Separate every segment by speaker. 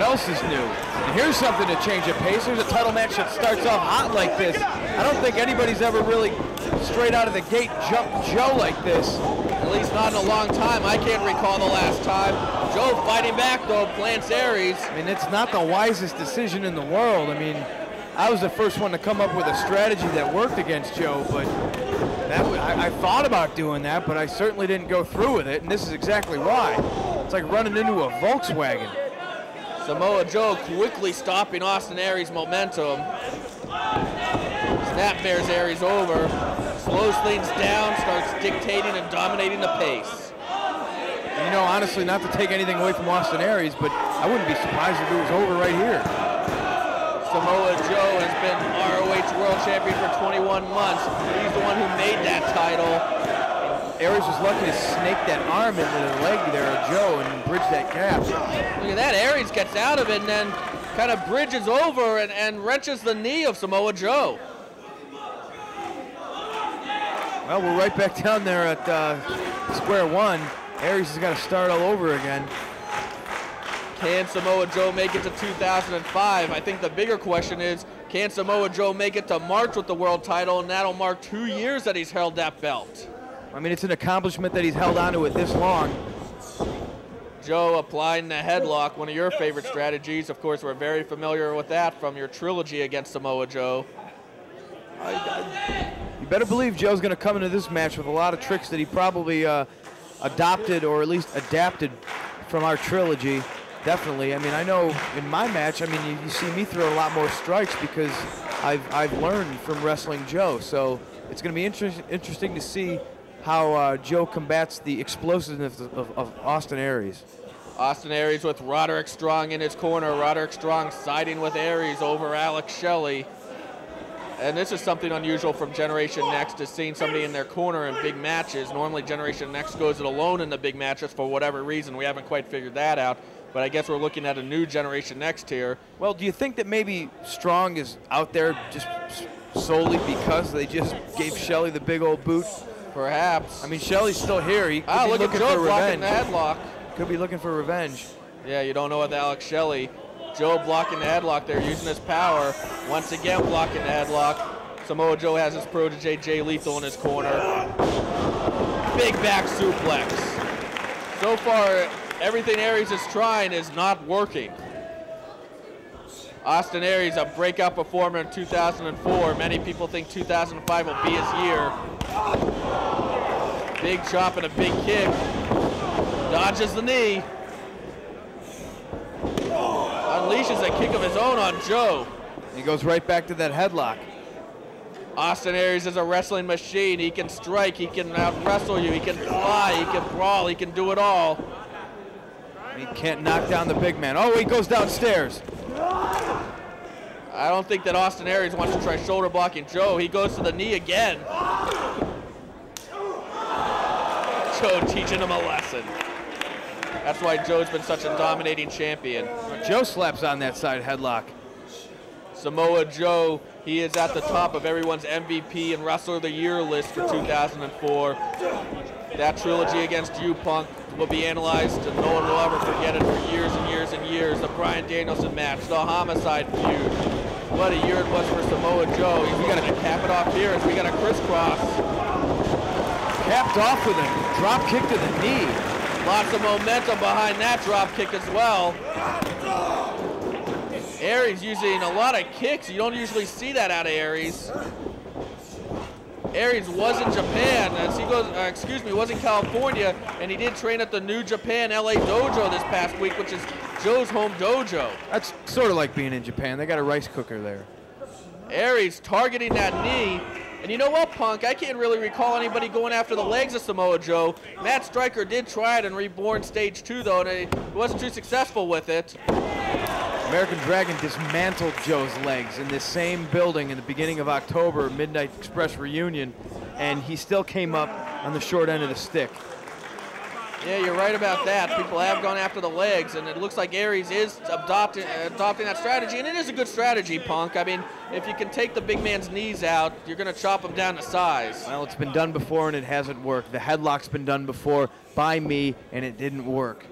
Speaker 1: else is new. And here's something to change the pace. There's a title match that starts off hot like this. I don't think anybody's ever really straight out of the gate jumped Joe like this.
Speaker 2: At least not in a long time. I can't recall the last time. Joe fighting back though, plants Aries.
Speaker 1: I mean, it's not the wisest decision in the world. I mean, I was the first one to come up with a strategy that worked against Joe, but I thought about doing that, but I certainly didn't go through with it, and this is exactly why. It's like running into a Volkswagen.
Speaker 2: Samoa Joe quickly stopping Austin Aries' momentum. Snap bears Aries over, slows things down, starts dictating and dominating the pace.
Speaker 1: And you know, honestly, not to take anything away from Austin Aries, but I wouldn't be surprised if it was over right here.
Speaker 2: Samoa Joe has been ROH World Champion for 21 months. He's the one who made that title.
Speaker 1: Aries was lucky to snake that arm into the leg there of Joe and bridge that gap.
Speaker 2: Look at that, Aries gets out of it and then kind of bridges over and wrenches the knee of Samoa Joe.
Speaker 1: Well, we're right back down there at square one. Aries has got to start all over again.
Speaker 2: Can Samoa Joe make it to 2005? I think the bigger question is, can Samoa Joe make it to March with the world title? And that'll mark 2 years that he's held that belt.
Speaker 1: I mean, it's an accomplishment that he's held on to it this long.
Speaker 2: Joe applying the headlock, one of your favorite strategies. Of course, we're very familiar with that from your trilogy against Samoa Joe.
Speaker 1: You better believe Joe's going to come into this match with a lot of tricks that he probably adopted or at least adapted from our trilogy. Definitely. I mean, I know in my match, I mean, you see me throw a lot more strikes because I've learned from wrestling Joe. So it's going to be interesting to see how Joe combats the explosiveness of Austin Aries.
Speaker 2: Austin Aries with Roderick Strong in his corner. Roderick Strong siding with Aries over Alex Shelley. And this is something unusual from Generation Next, is seeing somebody in their corner in big matches. Normally Generation Next goes it alone in the big matches for whatever reason. We haven't quite figured that out. But I guess we're looking at a new Generation Next here.
Speaker 1: Well, do you think that maybe Strong is out there just solely because they just gave Shelley the big old boot?
Speaker 2: Perhaps.
Speaker 1: I mean, Shelley's still here. He could be
Speaker 2: look
Speaker 1: looking
Speaker 2: at Joe
Speaker 1: for
Speaker 2: blocking
Speaker 1: revenge.
Speaker 2: the headlock.
Speaker 1: Could be looking for revenge.
Speaker 2: Yeah, you don't know with Alex Shelley. Joe blocking the headlock there, using his power. Once again blocking the headlock. Samoa Joe has his protege Jay Lethal in his corner. Big back suplex. So far, everything Aries is trying is not working. Austin Aries, a breakout performer in 2004. Many people think 2005 will be his year. Big chop and a big kick. Dodges the knee. Unleashes a kick of his own on Joe.
Speaker 1: He goes right back to that headlock.
Speaker 2: Austin Aries is a wrestling machine. He can strike, he can out-wrestle you, he can fly, he can brawl, he can do it all.
Speaker 1: He can't knock down the big man. Oh, he goes downstairs.
Speaker 2: I don't think that Austin Aries wants to try shoulder blocking Joe. He goes to the knee again. Joe teaching him a lesson. That's why Joe's been such a dominating champion.
Speaker 1: Joe slaps on that side headlock.
Speaker 2: Samoa Joe, he is at the top of everyone's MVP and Wrestler of the Year list for 2004. That trilogy against you, Punk, will be analyzed and no one will ever forget it for years and years and years. The Bryan Danielson match, the Homicide feud. What a year it was for Samoa Joe. We got to cap it off here as we got a crisscross.
Speaker 1: Capped off with a drop kick to the knee.
Speaker 2: Lots of momentum behind that drop kick as well. Aries using a lot of kicks. You don't usually see that out of Aries. Aries was in Japan, as he goes, was in California, and he did train at the New Japan LA Dojo this past week, which is Joe's home dojo.
Speaker 1: That's sort of like being in Japan. They got a rice cooker there.
Speaker 2: Aries targeting that knee. And you know what, Punk? I can't really recall anybody going after the legs of Samoa Joe. Matt Stryker did try it in Reborn Stage 2, though, and he wasn't too successful with it.
Speaker 1: American Dragon dismantled Joe's legs in this same building in the beginning of October, Midnight Express reunion, and he still came up on the short end of the stick.
Speaker 2: Yeah, you're right about that. People have gone after the legs, and it looks like Aries is adopting that strategy, and it is a good strategy, Punk. I mean, if you can take the big man's knees out, you're going to chop him down to size.
Speaker 1: Well, it's been done before, and it hasn't worked. The headlock's been done before by me, and it didn't work.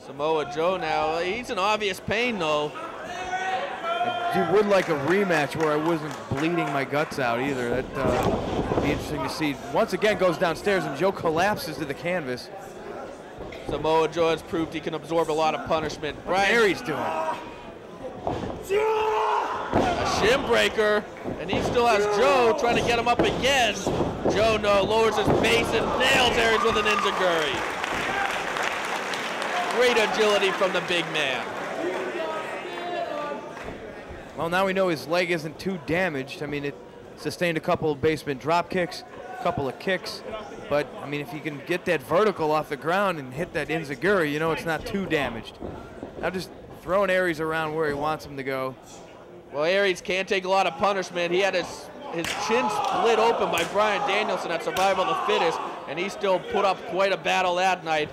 Speaker 2: Samoa Joe now, he's in obvious pain though.
Speaker 1: I would like a rematch where I wasn't bleeding my guts out either. That'd be interesting to see. Once again goes downstairs and Joe collapses to the canvas.
Speaker 2: Samoa Joe has proved he can absorb a lot of punishment.
Speaker 1: What's Aries doing?
Speaker 2: A shin breaker, and he still has Joe trying to get him up again. Joe lowers his base and nails Aries with an enziguri. Great agility from the big man.
Speaker 1: Well, now we know his leg isn't too damaged. I mean, it sustained a couple of basement drop kicks, a couple of kicks. But, I mean, if you can get that vertical off the ground and hit that enziguri, you know it's not too damaged. Now just throwing Aries around where he wants him to go.
Speaker 2: Well, Aries can't take a lot of punishment. He had his chin split open by Bryan Danielson at Survival of the Fittest, and he still put up quite a battle that night.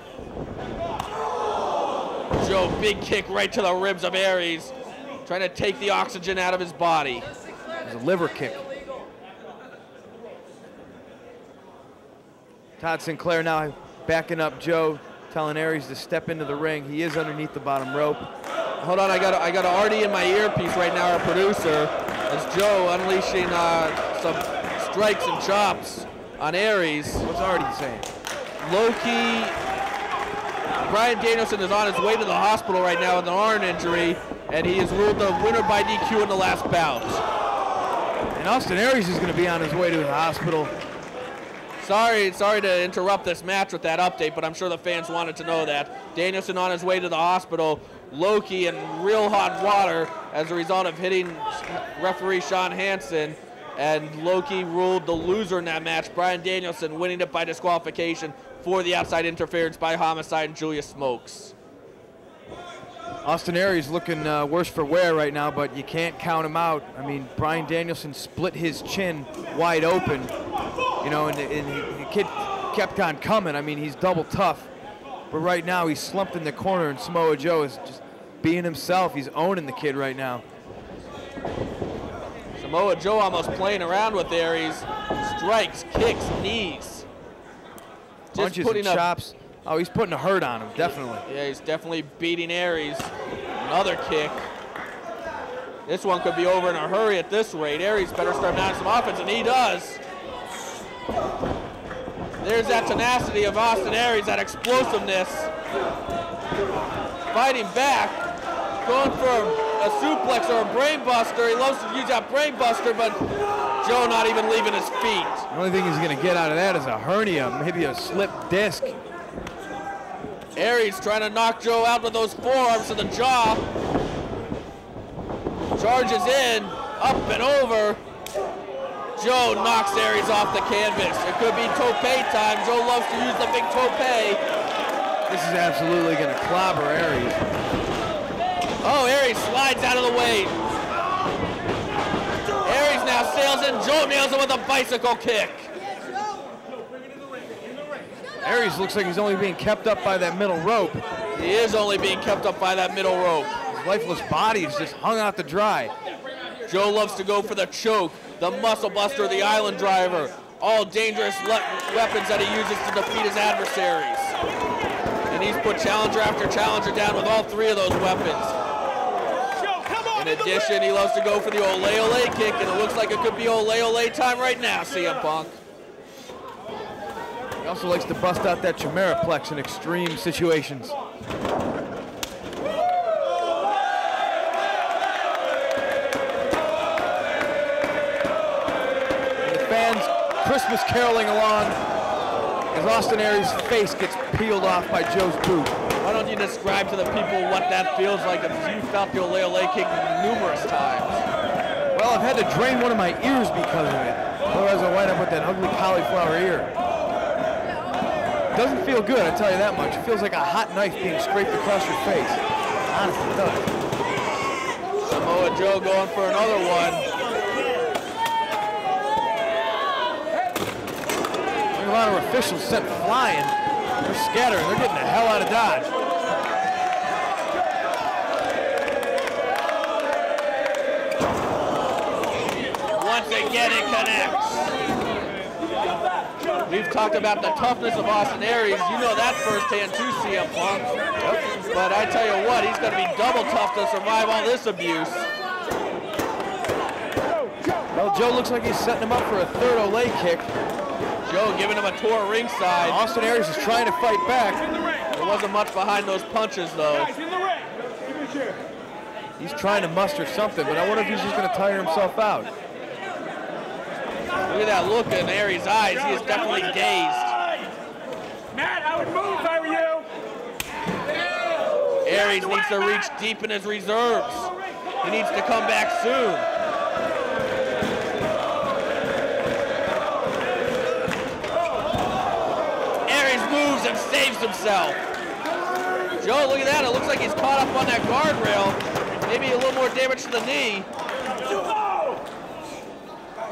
Speaker 2: Joe, big kick right to the ribs of Aries, trying to take the oxygen out of his body.
Speaker 1: It was a liver kick. Todd Sinclair now backing up Joe, telling Aries to step into the ring. He is underneath the bottom rope.
Speaker 2: Hold on, I got Artie in my earpiece right now, our producer, as Joe unleashing some strikes and chops on Aries.
Speaker 1: What's Artie saying?
Speaker 2: Low-key, Bryan Danielson is on his way to the hospital right now with an arm injury, and he is ruled the winner by DQ in the last bout.
Speaker 1: And Austin Aries is going to be on his way to the hospital.
Speaker 2: Sorry to interrupt this match with that update, but I'm sure the fans wanted to know that. Danielson on his way to the hospital, Loki in real hot water as a result of hitting referee Sean Hansen, and Loki ruled the loser in that match, Bryan Danielson, winning it by disqualification for the outside interference by Homicide and Julius Smokes.
Speaker 1: Austin Aries looking worse for wear right now, but you can't count him out. I mean, Bryan Danielson split his chin wide open, you know, and the kid kept on coming. I mean, he's double tough. But right now, he's slumped in the corner, and Samoa Joe is just being himself. He's owning the kid right now.
Speaker 2: Samoa Joe almost playing around with Aries. Strikes, kicks, knees.
Speaker 1: Punches and chops. Oh, he's putting a hurt on him, definitely.
Speaker 2: Yeah, he's definitely beating Aries. Another kick. This one could be over in a hurry at this rate. Aries better start mounting some offense, and he does. There's that tenacity of Austin Aries, that explosiveness. Fighting back, going for a suplex or a brain buster. He loves to use that brain buster, but Joe not even leaving his feet.
Speaker 1: The only thing he's going to get out of that is a hernia, maybe a slipped disc.
Speaker 2: Aries trying to knock Joe out with those forearms to the jaw. Charges in, up and over. Joe knocks Aries off the canvas. It could be tope time. Joe loves to use the big tope.
Speaker 1: This is absolutely going to clobber Aries.
Speaker 2: Oh, Aries slides out of the way. Aries now sails in. Joe nails him with a bicycle kick.
Speaker 1: Aries looks like he's only being kept up by that middle rope.
Speaker 2: He is only being kept up by that middle rope.
Speaker 1: His lifeless body is just hung out to dry.
Speaker 2: Joe loves to go for the choke, the muscle buster, the island driver. All dangerous weapons that he uses to defeat his adversaries. And he's put challenger after challenger down with all three of those weapons. In addition, he loves to go for the ole ole kick, and it looks like it could be ole ole time right now, CM Punk.
Speaker 1: He also likes to bust out that chimeraplex in extreme situations. And the fans Christmas caroling along as Austin Aries' face gets peeled off by Joe's boot.
Speaker 2: Why don't you describe to the people what that feels like if you felt the ole ole kick numerous times?
Speaker 1: Well, I've had to drain one of my ears because of it. Otherwise I wind up with that ugly cauliflower ear. Doesn't feel good, I tell you that much. It feels like a hot knife being scraped across your face. Honestly, it does.
Speaker 2: Samoa Joe going for another one.
Speaker 1: There's a lot of officials sent flying. They're scattering. They're getting the hell out of Dodge.
Speaker 2: Once again, it connects. We've talked about the toughness of Austin Aries. You know that firsthand too, CM Punk.
Speaker 1: Yep.
Speaker 2: But I tell you what, he's going to be double tough to survive all this abuse.
Speaker 1: Well, Joe looks like he's setting him up for a third Olay kick.
Speaker 2: Joe giving him a tour ringside.
Speaker 1: Austin Aries is trying to fight back.
Speaker 2: There wasn't much behind those punches, though.
Speaker 1: He's trying to muster something, but I wonder if he's just going to tire himself out.
Speaker 2: Look at that look in Aries' eyes. He is definitely dazed.
Speaker 3: Matt, I would move if I were you.
Speaker 2: Aries needs to reach deep in his reserves. He needs to come back soon. Aries moves and saves himself. Joe, look at that. It looks like he's caught up on that guardrail. Maybe a little more damage to the knee.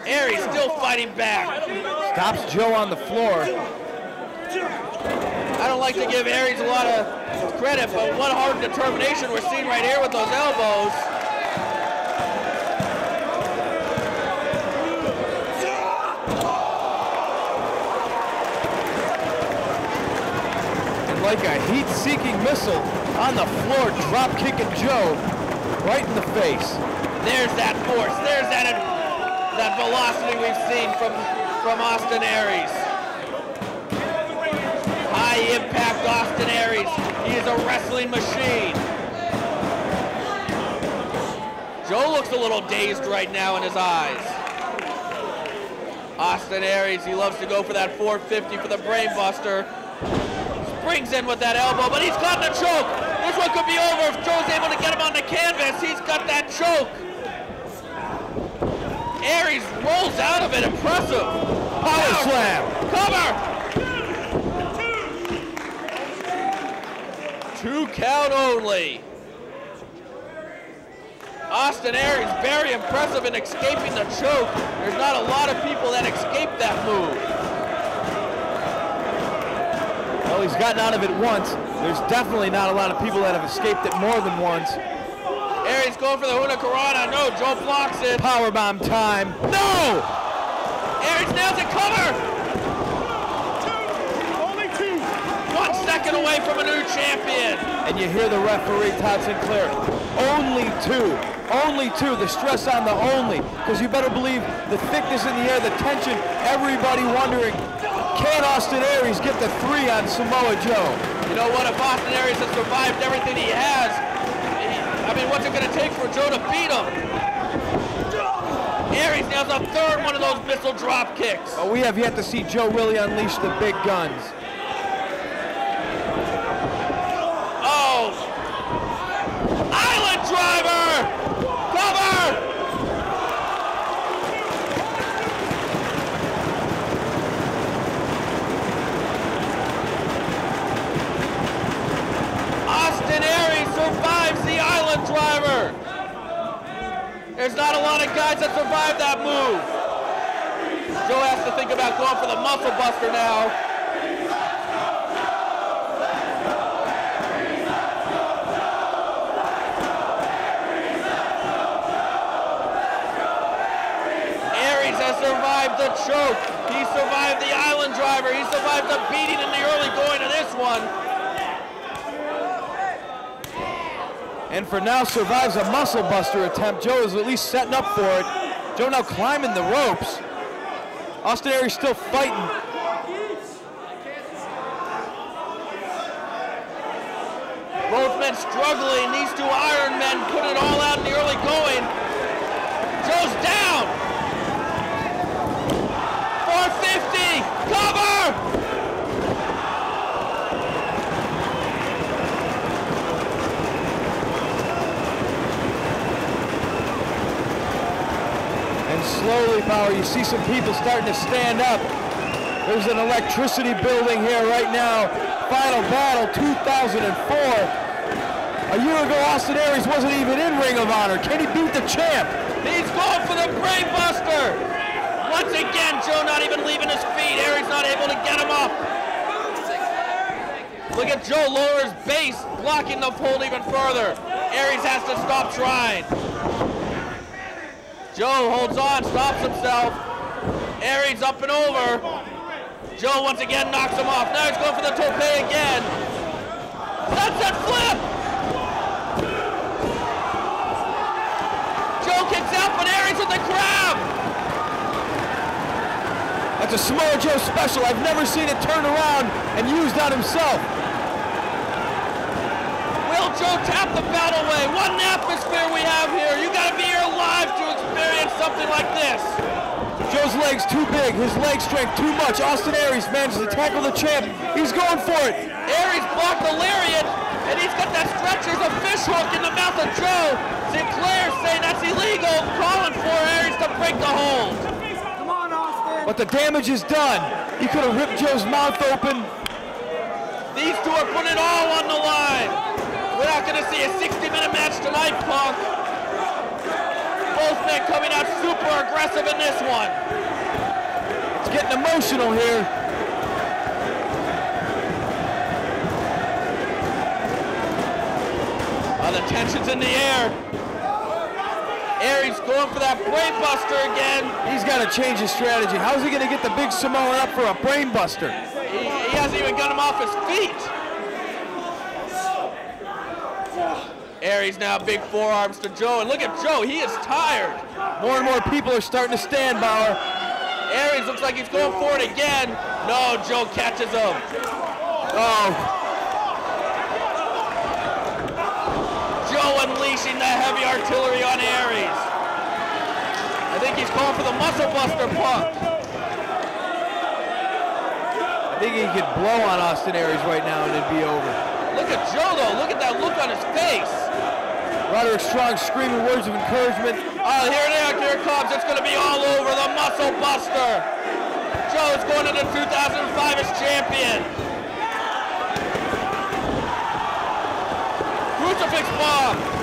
Speaker 2: Aries still fighting back.
Speaker 1: Stops Joe on the floor.
Speaker 2: I don't like to give Aries a lot of credit, but what hard determination we're seeing right here with those elbows.
Speaker 1: And like a heat-seeking missile on the floor, drop-kicking Joe right in the face.
Speaker 2: There's that force. There's that velocity we've seen from Austin Aries. High impact Austin Aries. He is a wrestling machine. Joe looks a little dazed right now in his eyes. Austin Aries, he loves to go for that 450 for the brain buster. Springs in with that elbow, but he's got the choke. This one could be over if Joe's able to get him on the canvas. He's got that choke. Aries rolls out of it. Impressive.
Speaker 1: Power slam.
Speaker 2: Cover. 2 count only. Austin Aries very impressive in escaping the choke. There's not a lot of people that escape that move.
Speaker 1: Well, he's gotten out of it once. There's definitely not a lot of people that have escaped it more than once.
Speaker 2: Aries going for the Hurricanrana. No, Joe blocks it.
Speaker 1: Powerbomb time. No!
Speaker 2: Aries nails it. Cover.
Speaker 3: Only 2.
Speaker 2: 1 second away from a new champion.
Speaker 1: And you hear the referee, Todd Sinclair. Only 2. Only 2. The stress on the only. Because you better believe the thickness in the air, the tension, everybody wondering, can Austin Aries get the 3 on Samoa Joe?
Speaker 2: You know what? If Austin Aries has survived everything he has, I mean, what's it going to take for Joe to beat him? Aries nails a third one of those missile drop kicks.
Speaker 1: But we have yet to see Joe really unleash the big guns.
Speaker 2: Oh! Island driver! Cover! Austin Aries survives the island driver. There's not a lot of guys that survive that move. Joe has to think about going for the muscle buster now. Aries has survived the choke. He survived the island driver. He survived the beating in the early going of this one.
Speaker 1: And for now survives a muscle buster attempt. Joe is at least setting up for it. Joe now climbing the ropes. Austin Aries still fighting.
Speaker 2: Both men struggling. These 2 Iron Men put it all out in the early going. Joe's down. 450. Cover.
Speaker 1: Slowly, Power, you see some people starting to stand up. There's an electricity building here right now. Final Battle 2004. A year ago, Austin Aries wasn't even in Ring of Honor. Can he beat the champ?
Speaker 2: He's going for the brain buster. Once again, Joe not even leaving his feet. Aries not able to get him up. Look at Joe lower his base, blocking the hold even further. Aries has to stop trying. Joe holds on, stops himself. Aries up and over. Joe once again knocks him off. Now he's going for the tope again. Sunset flip! kicks out, but Aries with the crab.
Speaker 1: That's a Samoa Joe special. I've never seen it turned around and used on himself.
Speaker 2: Will Joe tap the belt away? What an atmosphere we have here. You got to be here live to experience something like this.
Speaker 1: Joe's legs too big, his leg strength too much. Austin Aries manages to tackle the champ. He's going for it.
Speaker 2: Aries blocked the lariat, and he's got that stretcher's a fish hook in the mouth of Joe. Sinclair saying that's illegal, calling for Aries to break the hold.
Speaker 3: Come on, Austin.
Speaker 1: But the damage is done. He could have ripped Joe's mouth open.
Speaker 2: These two are putting it all on the line. We're not going to see a 60-minute match tonight, Punk. Both men coming out super aggressive in this one.
Speaker 1: It's getting emotional here.
Speaker 2: The tension's in the air. Aries going for that brain buster again.
Speaker 1: He's got to change his strategy. How's he going to get the big Samoan up for a brain buster?
Speaker 2: He hasn't even got him off his feet. Aries now big forearms to Joe, and look at Joe, he is tired.
Speaker 1: More and more people are starting to stand, Bauer.
Speaker 2: Aries looks like he's going for it again. No, Joe catches him.
Speaker 1: Oh.
Speaker 2: Joe unleashing the heavy artillery on Aries. I think he's calling for the muscle buster, Punk.
Speaker 1: I think he could blow on Austin Aries right now and it'd be over.
Speaker 2: Look at Joe, though. Look at that look on his face.
Speaker 1: Roderick Strong screaming words of encouragement.
Speaker 2: Oh, here it comes. It's going to be all over. The muscle buster. Joe is going into 2005 as champion. Crucifix bomb.